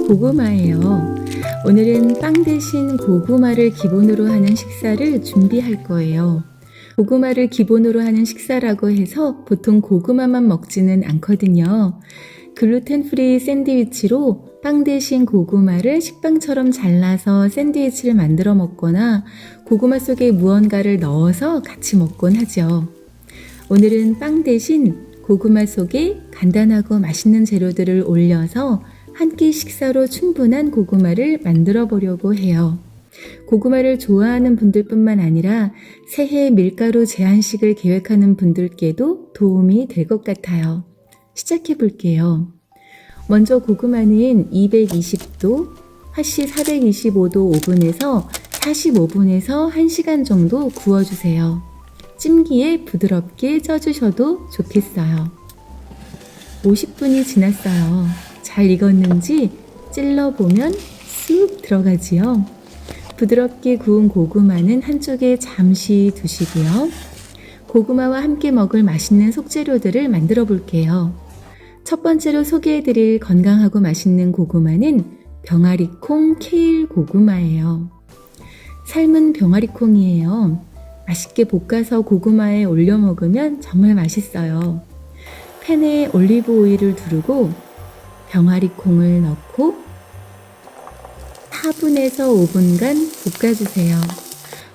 고구마예요. 오늘은 빵 대신 고구마를 기본으로 하는 식사를 준비할 거예요. 고구마를 기본으로 하는 식사라고 해서 보통 고구마만 먹지는 않거든요. 글루텐 프리 샌드위치로 빵 대신 고구마를 식빵처럼 잘라서 샌드위치를 만들어 먹거나 고구마 속에 무언가를 넣어서 같이 먹곤 하죠. 오늘은 빵 대신 고구마 속에 간단하고 맛있는 재료들을 올려서 한 끼 식사로 충분한 고구마를 만들어 보려고 해요. 고구마를 좋아하는 분들뿐만 아니라 새해 밀가루 제한식을 계획하는 분들께도 도움이 될 것 같아요. 시작해 볼게요. 먼저 고구마는 220도, 화씨 425도 오븐에서 45분에서 1시간 정도 구워주세요. 찜기에 부드럽게 쪄주셔도 좋겠어요. 50분이 지났어요. 잘 익었는지 찔러보면 쑥 들어가지요. 부드럽게 구운 고구마는 한쪽에 잠시 두시고요. 고구마와 함께 먹을 맛있는 속재료들을 만들어 볼게요. 첫 번째로 소개해드릴 건강하고 맛있는 고구마는 병아리콩 케일 고구마예요. 삶은 병아리콩이에요. 맛있게 볶아서 고구마에 올려 먹으면 정말 맛있어요. 팬에 올리브 오일을 두르고 병아리콩을 넣고 4분에서 5분간 볶아주세요.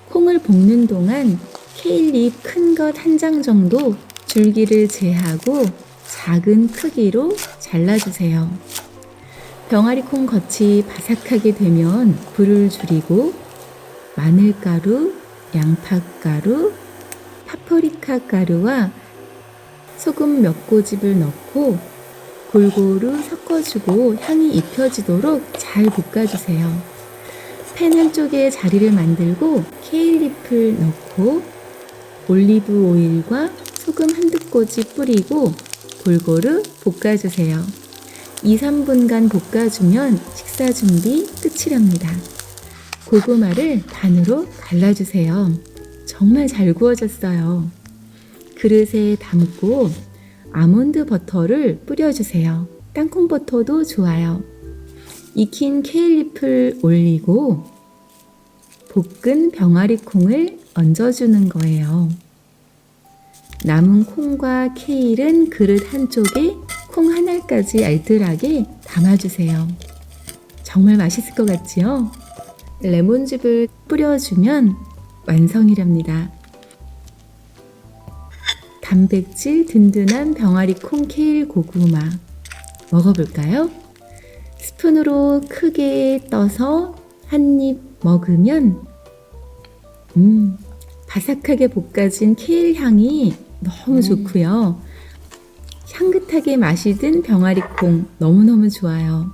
콩을 볶는 동안 케일잎 큰 것 한 장 정도 줄기를 제하고 작은 크기로 잘라주세요. 병아리콩 겉이 바삭하게 되면 불을 줄이고 마늘가루, 양파가루, 파프리카 가루와 소금 몇 꼬집을 넣고 골고루 섞어주고 향이 입혀지도록 잘 볶아주세요. 팬 한쪽에 자리를 만들고 케일잎을 넣고 올리브 오일과 소금 한두 꼬집 뿌리고 골고루 볶아주세요. 2-3분간 볶아주면 식사 준비 끝이랍니다. 고구마를 반으로 갈라주세요. 정말 잘 구워졌어요. 그릇에 담고 아몬드 버터를 뿌려주세요. 땅콩 버터도 좋아요. 익힌 케일잎을 올리고 볶은 병아리콩을 얹어주는 거예요. 남은 콩과 케일은 그릇 한쪽에 콩 하나까지 알뜰하게 담아주세요. 정말 맛있을 것 같지요? 레몬즙을 뿌려주면 완성이랍니다. 단백질 든든한 병아리콩 케일 고구마 먹어볼까요? 스푼으로 크게 떠서 한 입 먹으면 바삭하게 볶아진 케일 향이 너무 좋고요. 향긋하게 맛이 든 병아리콩 너무너무 좋아요.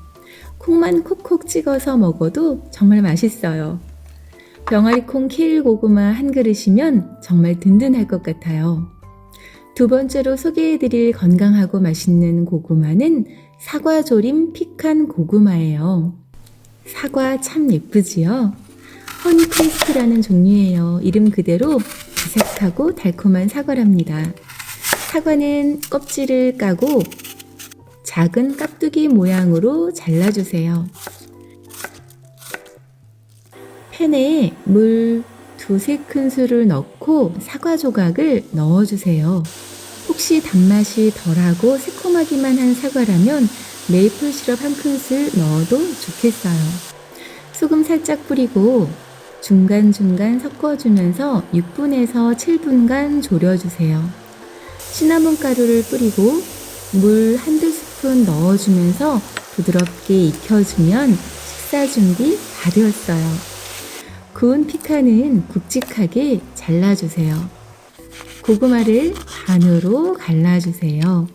콩만 콕콕 찍어서 먹어도 정말 맛있어요. 병아리콩 케일 고구마 한 그릇이면 정말 든든할 것 같아요. 두 번째로 소개해드릴 건강하고 맛있는 고구마는 사과조림 피칸 고구마예요. 사과 참 예쁘지요? 허니크리스프라는 종류예요. 이름 그대로 바삭하고 달콤한 사과랍니다. 사과는 껍질을 까고 작은 깍두기 모양으로 잘라주세요. 팬에 물 2-3큰술을 넣고 사과 조각을 넣어주세요. 혹시 단맛이 덜하고 새콤하기만 한 사과라면 메이플 시럽 1큰술 넣어도 좋겠어요. 소금 살짝 뿌리고 중간중간 섞어주면서 6분에서 7분간 졸여주세요. 시나몬 가루를 뿌리고 물 1-2스푼 넣어주면서 부드럽게 익혀주면 식사 준비 다 되었어요. 구운 피칸은 굵직하게 잘라주세요. 고구마를 반으로 갈라주세요.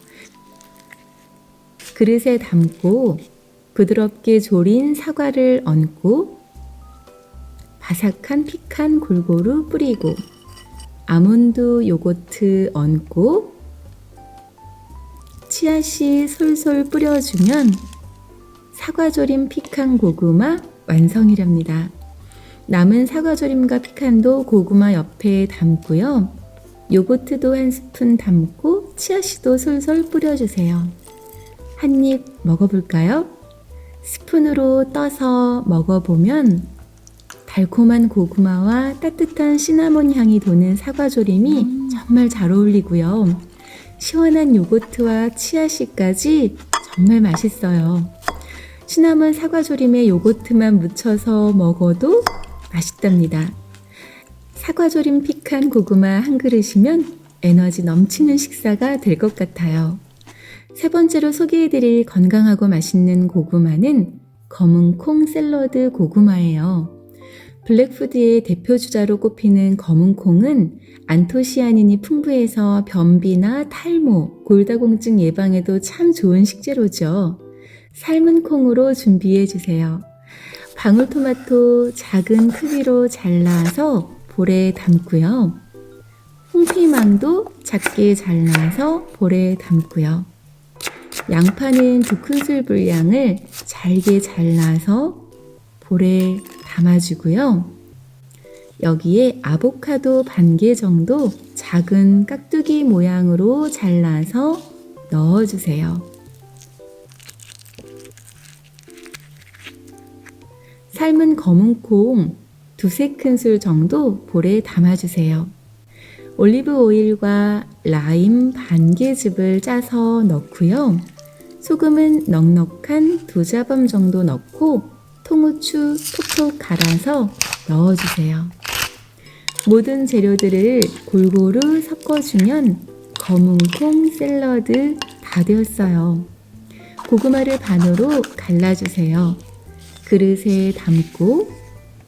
그릇에 담고 부드럽게 졸인 사과를 얹고 바삭한 피칸 골고루 뿌리고 아몬드 요거트 얹고 치아씨 솔솔 뿌려주면 사과조림 피칸 고구마 완성이랍니다. 남은 사과조림과 피칸도 고구마 옆에 담고요. 요거트도 한 스푼 담고 치아씨도 솔솔 뿌려주세요. 한 입 먹어볼까요? 스푼으로 떠서 먹어보면 달콤한 고구마와 따뜻한 시나몬 향이 도는 사과조림이 정말 잘 어울리고요. 시원한 요거트와 치아씨까지 정말 맛있어요. 시나몬 사과조림에 요거트만 묻혀서 먹어도 맛있답니다. 사과조림 피칸 고구마 한 그릇이면 에너지 넘치는 식사가 될 것 같아요. 세 번째로 소개해드릴 건강하고 맛있는 고구마는 검은 콩 샐러드 고구마예요. 블랙푸드의 대표 주자로 꼽히는 검은 콩은 안토시아닌이 풍부해서 변비나 탈모, 골다공증 예방에도 참 좋은 식재료죠. 삶은 콩으로 준비해 주세요. 방울토마토 작은 크기로 잘라서 볼에 담고요. 홍피망도 작게 잘라서 볼에 담고요. 양파는 2큰술 분량을 잘게 잘라서 볼에 담아주고요. 여기에 아보카도 반 개 정도 작은 깍두기 모양으로 잘라서 넣어주세요. 삶은 검은 콩 2-3큰술 정도 볼에 담아주세요. 올리브 오일과 라임 반 개즙을 짜서 넣고요. 소금은 넉넉한 2자범 정도 넣고 통후추 톡톡 갈아서 넣어주세요. 모든 재료들을 골고루 섞어주면 검은 콩 샐러드 다 되었어요. 고구마를 반으로 갈라주세요. 그릇에 담고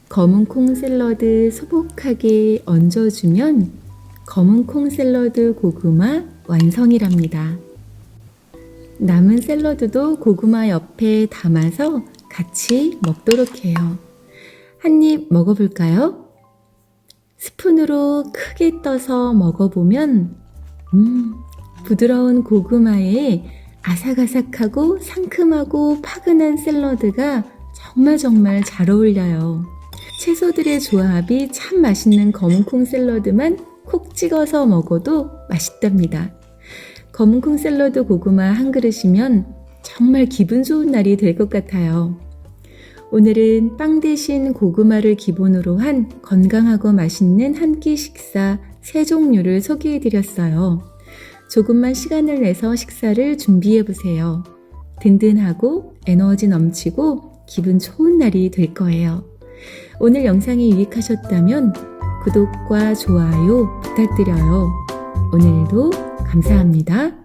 검은 콩 샐러드 소복하게 얹어주면 검은 콩 샐러드 고구마 완성이랍니다. 남은 샐러드도 고구마 옆에 담아서 같이 먹도록 해요. 한 입 먹어볼까요? 스푼으로 크게 떠서 먹어보면 부드러운 고구마에 아삭아삭하고 상큼하고 파근한 샐러드가 정말 잘 어울려요. 채소들의 조합이 참 맛있는 검은콩 샐러드만 콕 찍어서 먹어도 맛있답니다. 검은콩 샐러드 고구마 한 그릇이면 정말 기분 좋은 날이 될 것 같아요. 오늘은 빵 대신 고구마를 기본으로 한 건강하고 맛있는 한 끼 식사 3종류를 소개해드렸어요. 조금만 시간을 내서 식사를 준비해보세요. 든든하고 에너지 넘치고 기분 좋은 날이 될 거예요. 오늘 영상이 유익하셨다면 구독과 좋아요 부탁드려요. 오늘도 감사합니다.